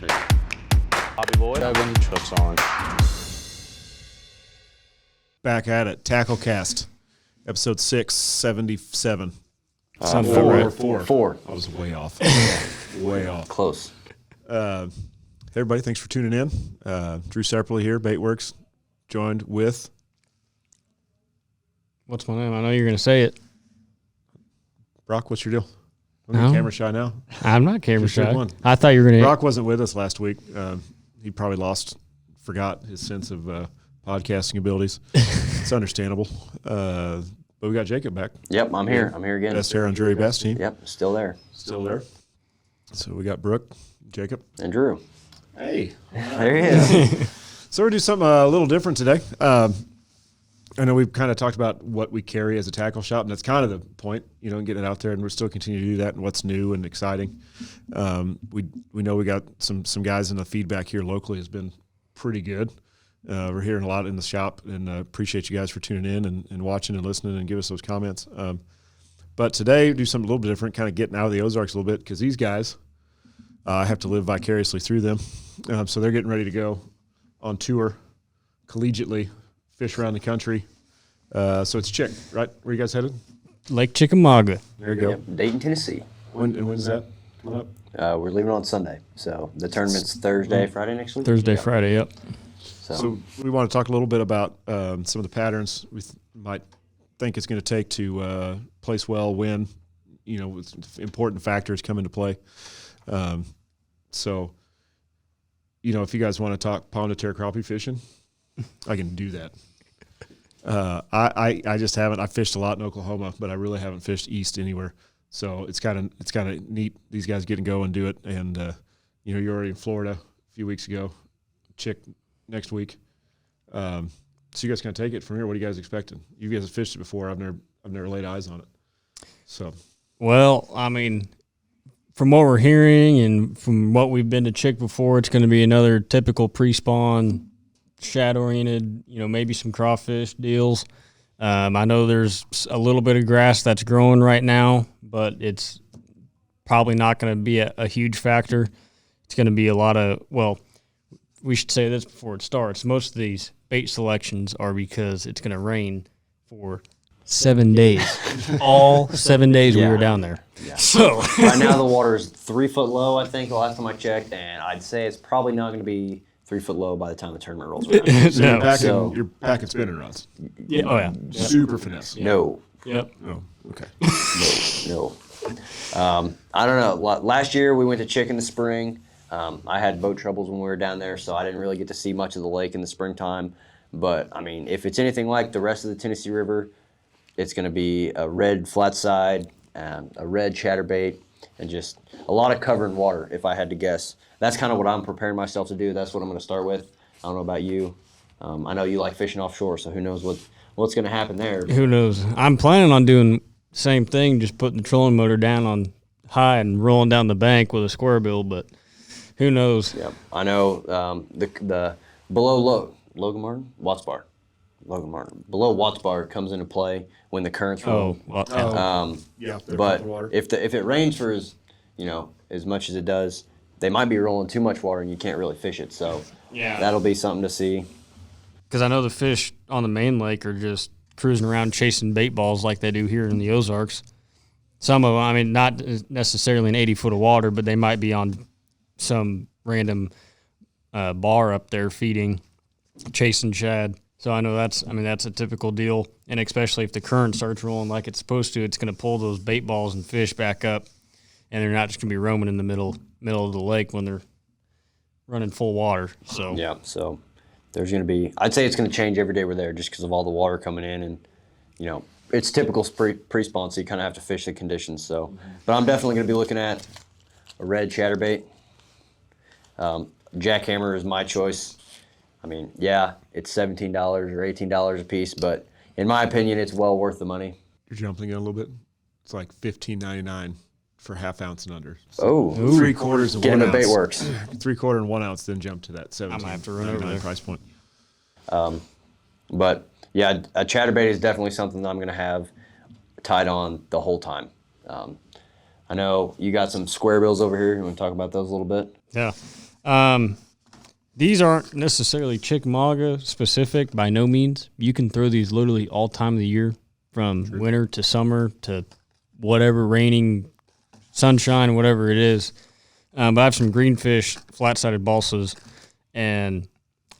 Bobby Boy. Seven trips on. Back at it. Tacklecast, episode 677. Sounds Four. right. Four. I was way off. Way off. Close. Hey, everybody, thanks for tuning in. Drew Sepperly here, Baitworks, joined with What's my name? I know you're going to say it. Brock. What's your deal? I'm No. camera shy now. I'm not camera Just did shy. one. I thought you were going to. Brock wasn't with us last week. He probably forgot his sense of podcasting abilities. It's understandable. But we got Jacob back. Yep, I'm here. I'm here again. Best hair on Drury Bass team. Yep, still there. Still there. So we got Brooke, Jacob. And Drew. Hey. There he is. So we're going to do something a little different today. I know we've kind of talked about what we carry as a tackle shop, and that's kind of the point, getting it out there, and we're still continuing to do that and what's new and exciting. We know we got some guys, and the feedback here locally has been pretty good. We're hearing a lot in the shop, and appreciate you guys for tuning in and watching and listening and give us those comments. But today, do something a little bit different, kind of getting out of the Ozarks a little bit, because these guys, I have to live vicariously through them. So they're getting ready to go on tour collegiately, fish around the country. So it's Chick, right? Where you guys headed? Lake Chickamauga. There you go. Yep, Dayton, Tennessee. When's that coming up? We're leaving on Sunday. So the tournament's Thursday, Friday next week? Thursday, Yep. Friday, yep. So we want to talk a little bit about some of the patterns we might think it's going to take to place well, win. With important factors come into play. So, if you guys want to talk pond to tear crappie fishing, I can do that. I just haven't. I fished a lot in Oklahoma, but I really haven't fished east anywhere. So it's kind of neat. These guys get and go and do it. And you're already in Florida a few weeks ago. Chick next week. So you guys can take it from here. What are you guys expecting? You guys have fished it before. I've never laid eyes on it. So. Well, I mean, from what we're hearing and from what we've been to Chick before, it's going to be another typical pre-spawn, shad-oriented, maybe some crawfish deals. I know there's a little bit of grass that's growing right now, but it's probably not going to be a huge factor. It's going to be a lot of, we should say this before it starts. Most of these bait selections are because it's going to rain for 7 days. All 7 days we were down there. Yeah. So right now the water is 3 foot low, I think, the last time I checked, and I'd say it's probably not going to be 3 foot low by the time the tournament rolls around. So you're packing spinning rods. Yeah. Oh yeah. Super finesse. No. Yep. Oh, okay. No. I don't know. Last year we went to Chick in the spring. I had boat troubles when we were down there, so I didn't really get to see much of the lake in the springtime. But, I mean, if it's anything like the rest of the Tennessee River, it's going to be a red flat side, a red chatterbait, and just a lot of cover and water, if I had to guess. That's kind of what I'm preparing myself to do. That's what I'm going to start with. I don't know about you. I know you like fishing offshore, so who knows what's going to happen there. Who knows? I'm planning on doing the same thing, just putting the trolling motor down on high and rolling down the bank with a square bill, but who knows? Yep. I know the below Logan Martin? Watts Bar. Logan Martin. Below Watts Bar comes into play when the currents roll. Yeah. But if it rains for as much as it does, they might be rolling too much water and you can't really fish it. So that'll be something to see. Because I know the fish on the main lake are just cruising around chasing bait balls like they do here in the Ozarks. Some of them, I mean, not necessarily an 80 foot of water, but they might be on some random bar up there feeding, chasing shad. So I know that's a typical deal, and especially if the current starts rolling like it's supposed to, it's going to pull those bait balls and fish back up, and they're not just going to be roaming in the middle of the lake when they're running full water. So yeah, so there's going to be, I'd say it's going to change every day we're there just because of all the water coming in, and it's typical pre-spawn, so you kind of have to fish the conditions. So, but I'm definitely going to be looking at a red chatterbait. Jackhammer is my choice. I mean, yeah, it's $17 or $18 a piece, but in my opinion, it's well worth the money. You're jumping in a little bit. It's like $15.99 for half ounce and under. So 3/4 and 1 ounce. Get Baitworks. 3/4 and 1 ounce, then jump to that $17. I might have to run over there. Price point. But yeah, a chatterbait is definitely something that I'm going to have tied on the whole time. I know you got some square bills over here. You want to talk about those a little bit? Yeah. These aren't necessarily Chickamauga specific by no means. You can throw these literally all time of the year, from winter to summer to whatever, raining, sunshine, whatever it is. But I have some greenfish flat-sided balsas, and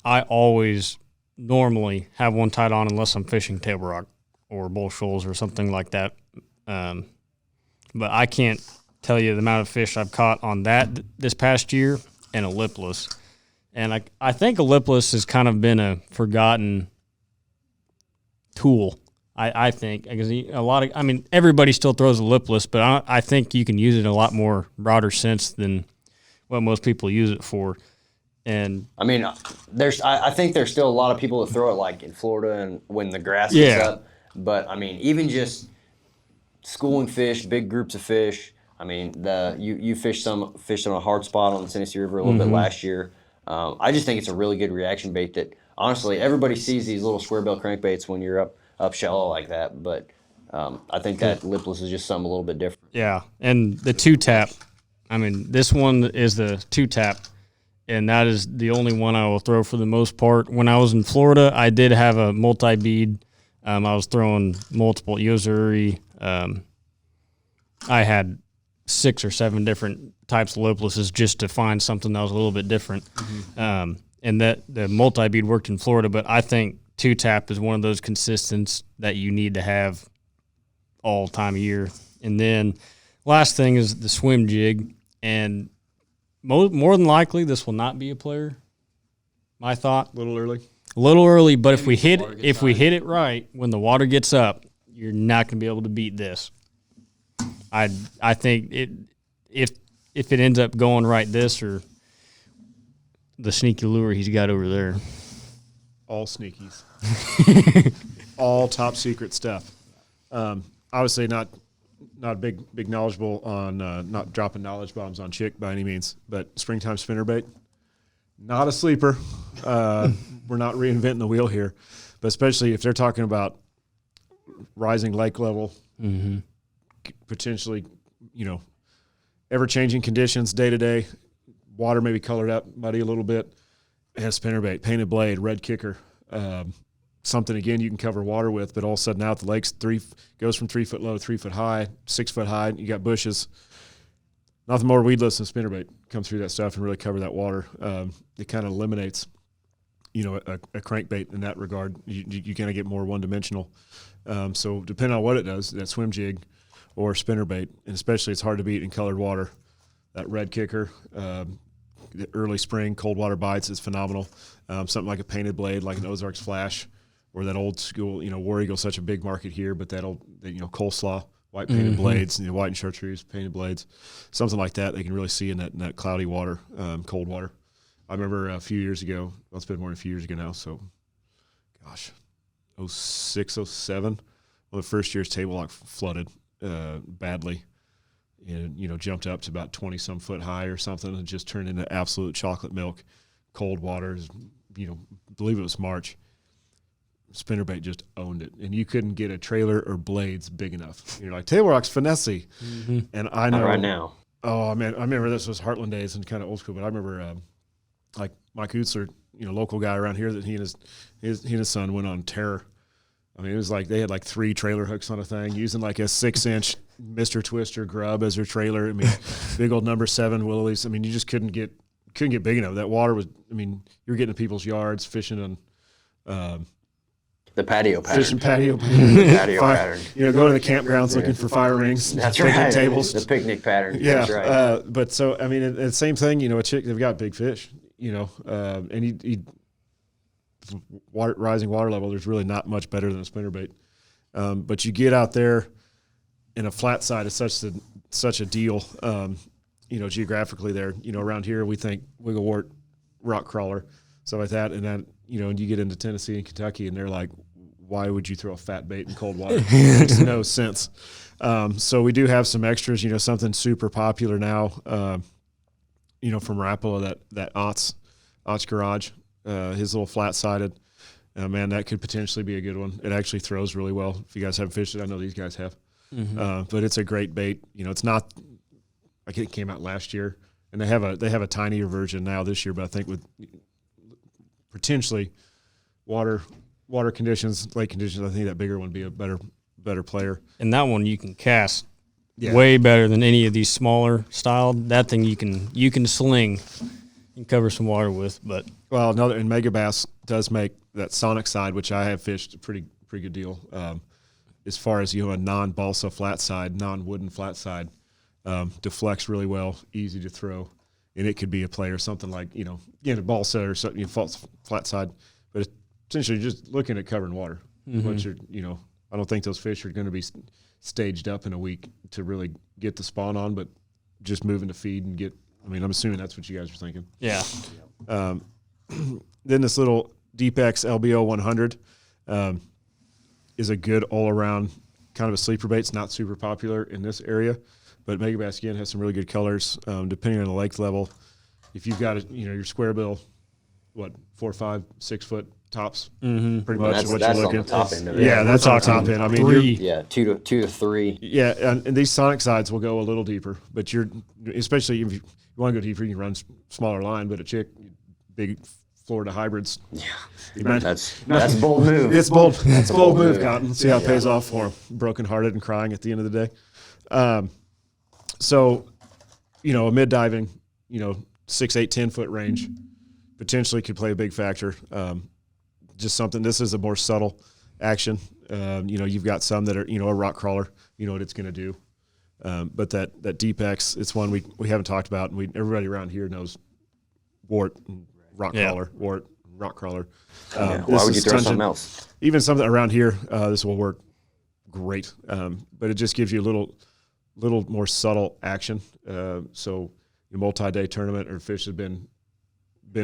I always normally have one tied on unless I'm fishing table rock or bull shoals or something like that. But I can't tell you the amount of fish I've caught on that this past year and a lipless. And I think a lipless has kind of been a forgotten tool, I think. Because everybody still throws a lipless, but I think you can use it in a lot more broader sense than what most people use it for. And I mean, I think there's still a lot of people that throw it like in Florida and when the grass gets up. But I mean, even just schooling fish, big groups of fish. I mean, you fished on a hard spot on the Tennessee River a little bit last year. I just think it's a really good reaction bait that, honestly, everybody sees these little square bill crankbaits when you're up shallow like that. But I think that lipless is just something a little bit different. Yeah, and the two-tap, this one is the two-tap, and that is the only one I will throw for the most part. When I was in Florida, I did have a multi-bead. I was throwing multiple Drury. I had 6 or 7 different types of liplesses just to find something that was a little bit different. And that the multi-bead worked in Florida, but I think two-tap is one of those consistents that you need to have all time of year. And then last thing is the swim jig, and more than likely this will not be a player. My thought. A little early, but if we hit it right when the water gets up, you're not going to be able to beat this. I think if it ends up going right, this or the sneaky lure he's got over there. All sneakies. All top secret stuff. Obviously not big knowledgeable on not dropping knowledge bombs on chick by any means, but springtime spinnerbait, not a sleeper. We're not reinventing the wheel here, but especially if they're talking about rising lake level, potentially, ever-changing conditions day to day, water maybe colored up, muddy a little bit, and spinnerbait, painted blade, red kicker, something, again, you can cover water with, but all of a sudden out the lake's goes from 3 foot low, 3 foot high, 6 foot high, you got bushes. Nothing more weedless than spinnerbait. Come through that stuff and really cover that water. It kind of eliminates, a crankbait in that regard. You kind of get more one-dimensional. So depending on what it does, that swim jig or spinnerbait, and especially it's hard to beat in colored water. That red kicker, the early spring cold water bites is phenomenal. Something like a painted blade, like an Ozarks Flash, or that old school, War Eagle's such a big market here, but that old, coleslaw, white painted blades, white and chartreuse painted blades, something like that they can really see in that cloudy water, cold water. I remember a few years ago, well, it's been more than a few years ago now, so, 06, 07, one of the first year's table lock flooded badly, and jumped up to about 20-some foot high or something, and just turned into absolute chocolate milk, cold water. Believe it was March. Spinnerbait just owned it, and you couldn't get a trailer or blades big enough. Like table rock's finessey, and I know not right now. Oh man, I remember this was Heartland days and kind of old school, but I remember like Mike Utzler, local guy around here, that he and his son went on terror. It was like they had like 3 trailer hooks on a thing, using like a 6-inch Mr. Twister grub as their trailer. Big old number 7 willies. You just couldn't get big enough. That water was. You were getting to people's yards fishing on. The patio pattern. Fishing patio pattern. Going to the campgrounds looking for fire rings. That's right. Tables. The picnic pattern. Yeah. That's right. But so, the same thing, a chick, they've got big fish, and rising water level, there's really not much better than a spinnerbait. But you get out there in a flat side is such a deal, geographically there. Around here we think wigglewort, rock crawler, stuff like that. And then, and you get into Tennessee and Kentucky and they're like, why would you throw a fat bait in cold water? It makes no sense. So we do have some extras, something super popular now, from Rapala, that Otts Garage, his little flat-sided. Man, that could potentially be a good one. It actually throws really well. If you guys haven't fished it, I know these guys have. But it's a great bait. It's not like it came out last year. and they have a tinier version now this year, but I think with potentially water conditions, lake conditions, I think that bigger one would be a better player. And that one you can cast way better than any of these smaller styled. That thing you can sling and cover some water with. But and Mega Bass does make that sonic side, which I have fished a pretty good deal. As far as a non-balsa flat side, non-wooden flat side, deflects really well, easy to throw, and it could be a play or something like a balsa or something, flat side, but essentially just looking at covering water. Once you're I don't think those fish are going to be staged up in a week to really get the spawn on, but just moving to feed and get. I mean, I'm assuming that's what you guys are thinking. Yeah. Then this little Deepex LBO 100 is a good all-around kind of a sleeper bait. It's not super popular in this area, but Mega Bass again has some really good colors. Depending on the lake level, if you've got your square bill, 4, 5, 6 foot tops, pretty much what you're looking. On the top end of it. Yeah, that's on the top end. I mean, 2 to 3. Yeah, and these sonic sides will go a little deeper, but especially if you want to go deeper, you can run smaller line. But a chick, big Florida hybrids. Yeah, that's a bold move. It's bold. It's a bold move, Cotton. See how it pays off for him. Brokenhearted and crying at the end of the day. So, a mid diving, 6, 8, 10 foot range potentially could play a big factor. Just something. This is a more subtle action. You've got some that are a rock crawler. You know what it's going to do. But that Deep X, it's one we haven't talked about, and everybody around here knows wart, and rock crawler, wart, rock crawler. Why would you throw something else? Even something around here, this will work great. But it just gives you a little more subtle action. So your multi-day tournament or fish have been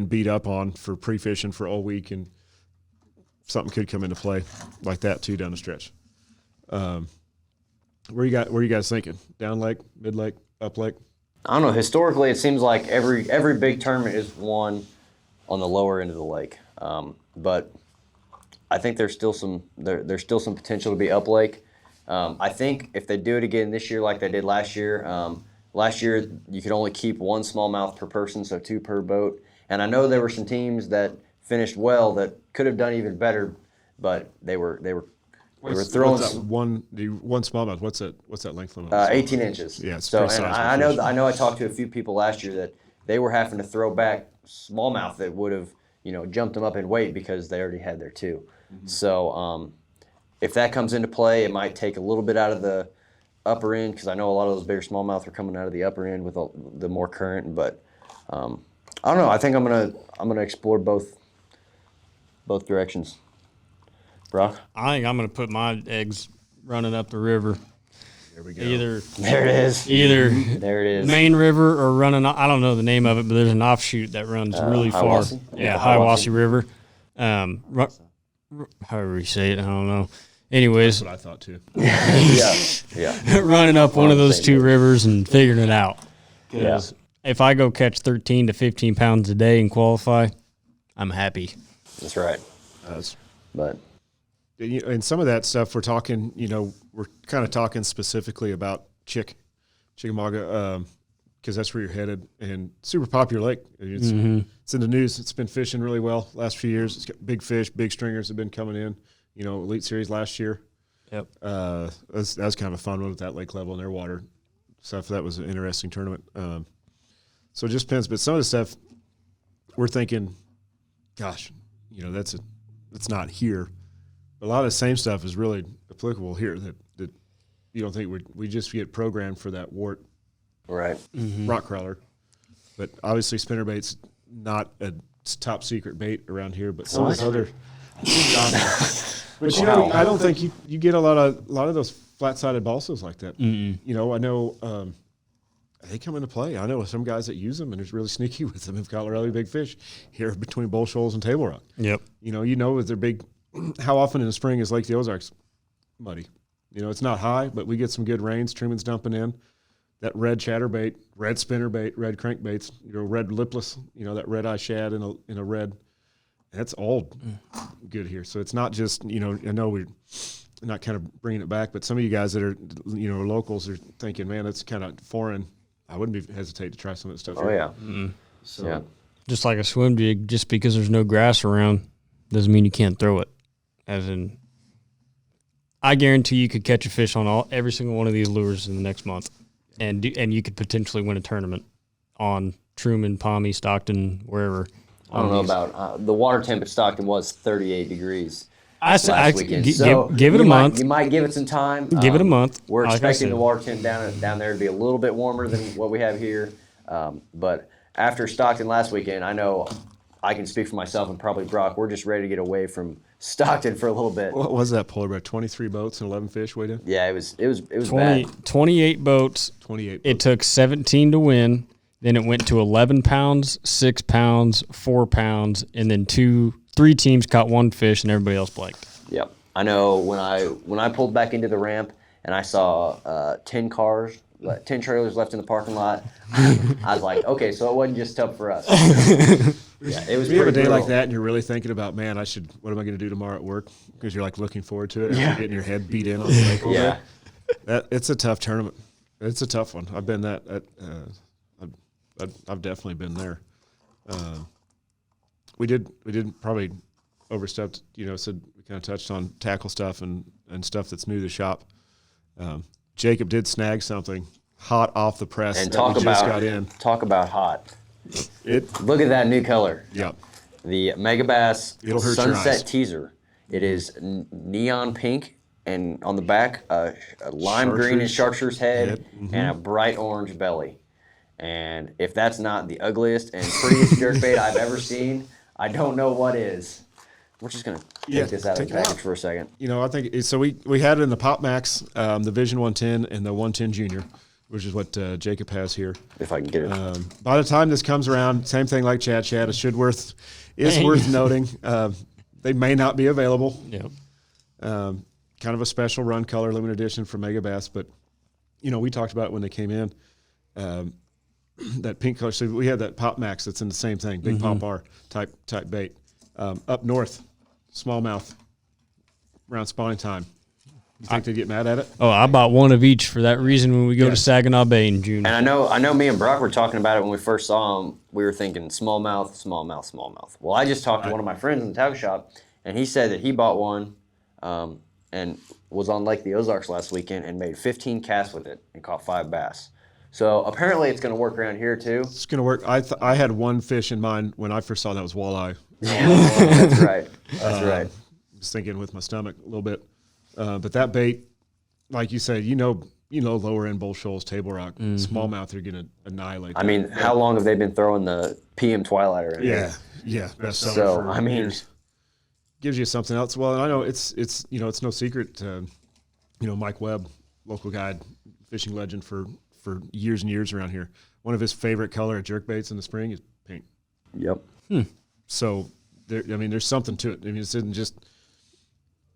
beat up on for pre-fishing for all week, and something could come into play like that too down the stretch. Where you guys thinking? Down lake, mid lake, up lake? I don't know. Historically, it seems like every big tournament is won on the lower end of the lake. But I think there's still some potential to be up lake. I think if they do it again this year like they did last year, you could only keep one smallmouth per person, so 2 per boat. And I know there were some teams that finished well that could have done even better, but they were throwing what's that one smallmouth. What's that length limit? 18 inches. Yeah, it's so. pretty And sizable I know I talked to a few people last year that they were having to throw back smallmouth that would have jumped them up in weight because they already had their 2. Mm-hmm. So if that comes into play, it might take a little bit out of the upper end, because I know a lot of those bigger smallmouth are coming out of the upper end with the more current. But I don't know. I think I'm gonna explore both directions. Brock? I think I'm going to put my eggs running up the river. There we go. There it is. There it is. Main river or running. I don't know the name of it, but there's an offshoot that runs really far. Hiawassee? Yeah, Hiawassee River. However you say it, I don't know. Anyways, That's what I thought too. Yeah. running up one of those 2 rivers and figuring it out. Yeah. If I go catch 13 to 15 pounds a day and qualify, I'm happy. That's right. But And some of that stuff we're talking, we're kind of talking specifically about Chickamauga, because that's where you're headed, and super popular lake. It's in the news. It's been fishing really well last few years. It's got big fish, big stringers have been coming in. Elite Series last year. Yep. That was kind of a fun one with that lake level in their water stuff. That was an interesting tournament. So it just depends. But some of the stuff we're thinking, gosh, that's not here. A lot of the same stuff is really applicable here that you don't think we just get programmed for that wart right. rock crawler. But obviously spinnerbait's not a top secret bait around here, but some of the other but I don't think you get a lot of those flat-sided balsas like that. I know they come into play. I know some guys that use them and are really sneaky with them have got really big fish here between Bull Shoals and Table Rock. Yep. With their big. How often in the spring is Lake the Ozarks muddy? It's not high, but we get some good rains. Truman's dumping in. That red chatterbait, red spinnerbait, red crankbaits, red lipless, that red eye shad in a red. That's all good here. So it's not just, I know we're not kind of bringing it back, but some of you guys that are, locals are thinking, man, that's kind of foreign I wouldn't hesitate to try some of that stuff. Oh here. yeah. So Yeah. Just like a swim jig, just because there's no grass around doesn't mean you can't throw it. As in, I guarantee you could catch a fish on every single one of these lures in the next month, and you could potentially win a tournament on Truman, Palmy, Stockton, wherever. I don't know about the water temp at Stockton was 38 degrees last weekend. So give it a month. You might give it some time. Give it a month. We're like I expecting said. the water temp down there to be a little bit warmer than what we have here. But after Stockton last weekend, I know I can speak for myself and probably Brock. We're just ready to get away from Stockton for a little bit. what was that polar bear? 23 boats and 11 fish weighed in. Yeah, it was 20, bad. 28 boats. 28. It took 17 to win. Then it went to 11 pounds, 6 pounds, 4 pounds, and then 3 teams caught 1 fish, and everybody else blanked. Yep. I know when I pulled back into the ramp and I saw 10 trailers left in the parking lot, I was like, okay, so it wasn't just tough for us. Yeah, it was. If you have a day brutal. like that and you're really thinking about, man, what am I going to do tomorrow at work? Because you're like looking forward to it. And you're getting your head beat in on the lake. Yeah. It's a tough tournament. It's a tough one. I've been I've definitely been there. We did probably overstepped. Said we kind of touched on tackle stuff and stuff that's new to the shop. Jacob did snag something hot off the press And that talk we just about got in. talk about hot. It Look at that new color. yeah. The Megabass It'll hurt your eyes. Sunset Teaser. It is neon pink, and on the back, a lime green and chartreuse head, and a bright orange belly. And if that's not the ugliest and prettiest jerkbait I've ever seen, I don't know what is. We're just gonna take this out of take the it out. package for a second. I think so. We had it in the Pop Max, the Vision 110, and the 110 Junior, which is what Jacob has here. If I can get it. By the time this comes around, same thing like Chad. It's worth noting. They may not be available. Yep. Kind of a special run color limited edition for Megabass, but we talked about it when they came in. That pink color. So we had that Pop Max that's in the same thing, big Pop R type bait. Up north, smallmouth, around spawning time. You think they'd get mad at it? Oh, I bought one of each for that reason when we go to Saginaw Bay in June. And I know me and Brock were talking about it when we first saw him. We were thinking smallmouth. Well, I just talked to one of my friends in the tackle shop, and he said that he bought one and was on Lake the Ozarks last weekend and made 15 casts with it and caught 5 bass. So apparently it's going to work around here too. It's going to work. I had one fish in mind when I first saw that was walleye. That's right. That's right. I was thinking with my stomach a little bit. But that bait, like you said, lower end bull shoals, table rock, smallmouth are going to annihilate. I mean, how long have they been throwing the PM Twilight around here? Yeah. Best seller So, for I mean, years. Gives you something else. Well, and I know it's no secret. Mike Webb, local guide, fishing legend for years and years around here. One of his favorite color jerkbaits in the spring is pink. Yep. So there's something to it. I mean, it isn't just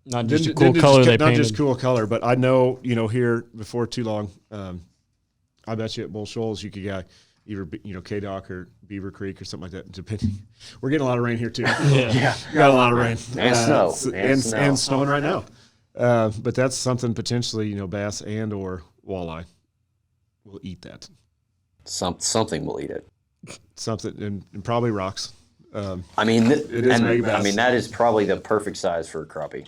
Not just a cool color they not painted. just cool color, but I know here before too long, I bet you at Bull Shoals you could get either K-Dock or Beaver Creek or something like that. Depending, we're getting a lot of rain here too. Yeah. We got a lot of rain And snow. and snowing right now. But that's something potentially bass and or walleye will eat that. Something will eat it. Something and probably rocks. I mean, is Megabass. that is probably the perfect size for a crappie.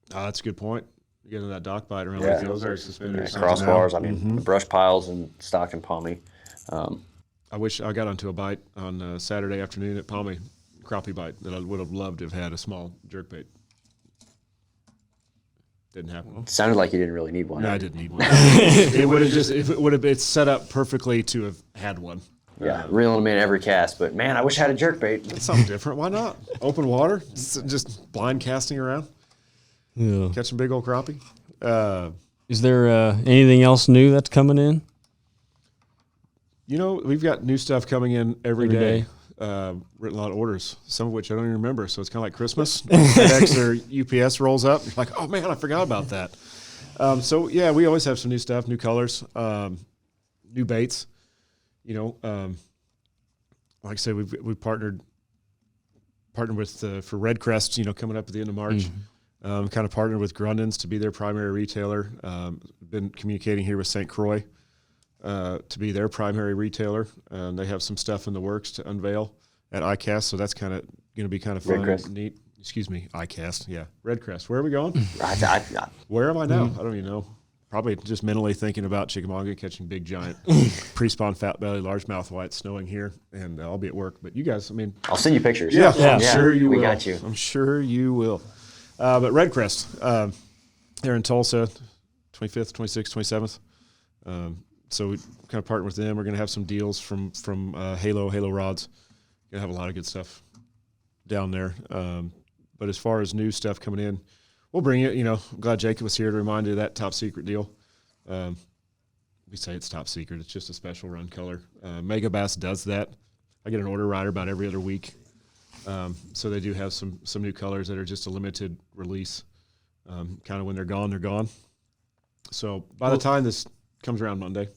That's a good point. You get into that dock bite around Yeah. like the Ozarks suspended or Yeah, something crossbars. now. I mean, brush piles and Stockton Palmy. I wish I got onto a bite on Saturday afternoon at Palmy, crappie bite that I would have loved to have had a small jerkbait. Didn't happen. Sounded like you didn't really need one. No, I didn't need one. It would have been set up perfectly to have had one. Yeah, reeling them in every cast. But man, I wish I had a jerkbait. It's something different. Why not? Open water, just blind casting around, Yeah. catch some big old crappie. Is there anything else new that's coming in? We've got new stuff coming in every Every day. day. Written a lot of orders, some of which I don't even remember. So it's kind of like Christmas. FedEx or UPS rolls up. You're like, oh man, I forgot about that. So yeah, we always have some new stuff, new colors, new baits. Like I said, we've partnered with for Red Crest. Coming up at the end of March. Kind of partnered with Grundens to be their primary retailer. Been communicating here with St. Croix. to be their primary retailer. They have some stuff in the works to unveil at ICAST, so that's kind of going to be kind of fun and neat. Excuse me, ICAST, yeah. Redcrest. Where are we going? Where am I now? I don't even know. Probably just mentally thinking about Chickamauga catching big, giant pre-spawn fat belly, largemouth white snowing here, and I'll be at work. But you guys, I mean, I'll send you pictures. Yeah, I'm sure you will. We got you. I'm sure you will. But Redcrest, they're in Tulsa, 25th, 26th, 27th. So we kind of partner with them. We're going to have some deals from Halo rods. Going to have a lot of good stuff down there. But as far as new stuff coming in, we'll bring it. I'm glad Jacob was here to remind you of that top secret deal. We say it's top secret. It's just a special run color. Mega Bass does that. I get an order rider about every other week. So they do have some new colors that are just a limited release. Kind of when they're gone, they're gone. So by the time this comes around Monday,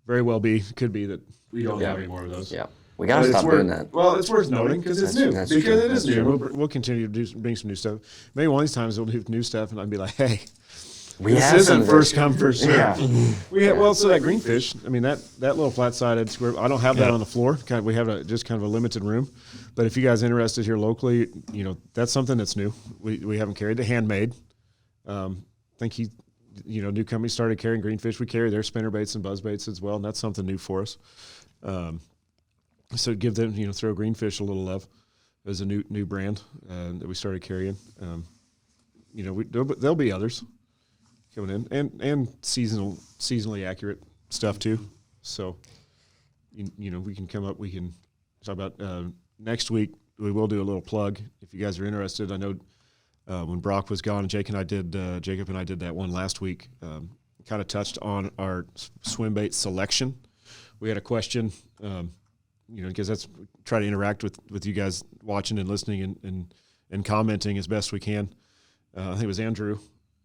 very well could be that we don't have any more of those. Yeah. We got to stop doing that. Well, it's worth noting because it's new. That's Because true. it is new. We'll continue to bring some new stuff. Maybe one of these times we'll do new stuff, and I'll be like, hey, this isn't first come, first serve. Yeah. So that greenfish, I mean, that little flat-sided square, I don't have that on the floor. We have just kind of a limited room. But if you guys are interested here locally, that's something that's new. We haven't carried the handmade. I think new companies started carrying greenfish. We carry their spinner baits and buzz baits as well, and that's something new for us. So give them, throw greenfish a little love as a new brand that we started carrying. There'll be others coming in and seasonally accurate stuff too. So, we can come up, we can talk about next week. We will do a little plug if you guys are interested. I know when Brock was gone, Jacob and I did that one last week. Kind of touched on our swim bait selection. We had a question. Because that's try to interact with you guys watching and listening and commenting as best we can. I think it was Andrew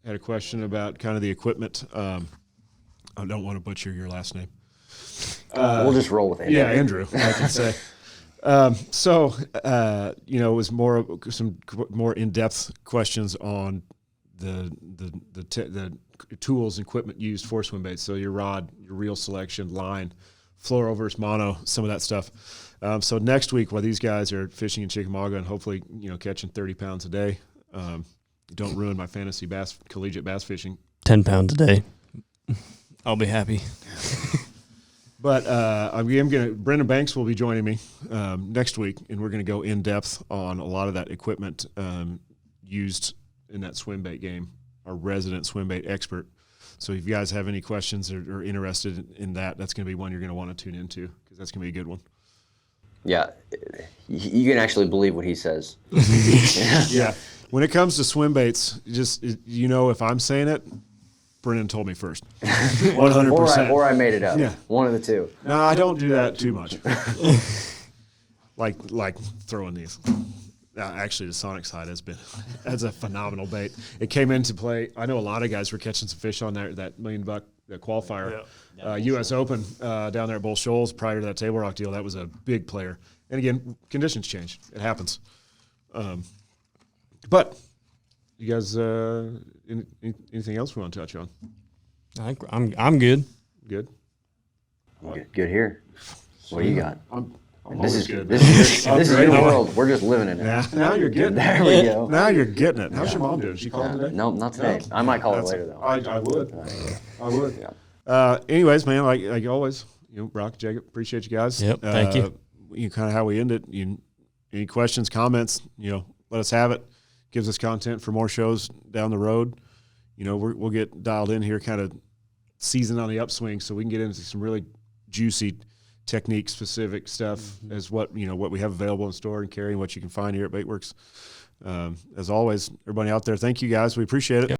had a question about kind of the equipment. I don't want to butcher your last name. We'll just roll with Andrew. Yeah, Andrew, I can say. It was some more in-depth questions on the tools and equipment used for swim baits. So your rod, your reel selection, line, fluoro versus mono, some of that stuff. So next week, while these guys are fishing in Chickamauga and hopefully, catching 30 pounds a day, don't ruin my fantasy collegiate bass fishing. 10 pounds a day. I'll be happy. But Brendan Banks will be joining me next week, and we're going to go in depth on a lot of that equipment used in that swim bait game. Our resident swim bait expert. So if you guys have any questions or interested in that, that's going to be one you're going to want to tune into because that's going to be a good one. Yeah, you can actually believe what he says. Yeah. When it comes to swim baits, if I'm saying it, Brennan told me first. 100%. Or I made it up. Yeah. One of the two. No, I don't do that too much. like throwing these. Actually, the Sonic side that's a phenomenal bait. It came into play. I know a lot of guys were catching some fish on that $1 million qualifier, U.S. Open down there at Bull Shoals prior to that Table Rock deal. That was a big player. And again, conditions change. It happens. But you guys, anything else we want to touch on? I'm good. Good. Good here. What do you got? This is good. This is your world. We're just living in it. Now you're getting it. There we go. Now you're getting it. How's your mom doing? She called today? No, not today. I might call her later though. I would. I would. Yeah. Anyways, man, like always, Brock, Jacob, appreciate you guys. Yep, thank you. Kind of how we end it. Any questions, comments? Let us have it. Gives us content for more shows down the road. We'll get dialed in here, kind of season on the upswing, so we can get into some really juicy technique specific stuff as what we have available in store and carrying what you can find here at Baitworks. As always, everybody out there, thank you guys. We appreciate it. Yep.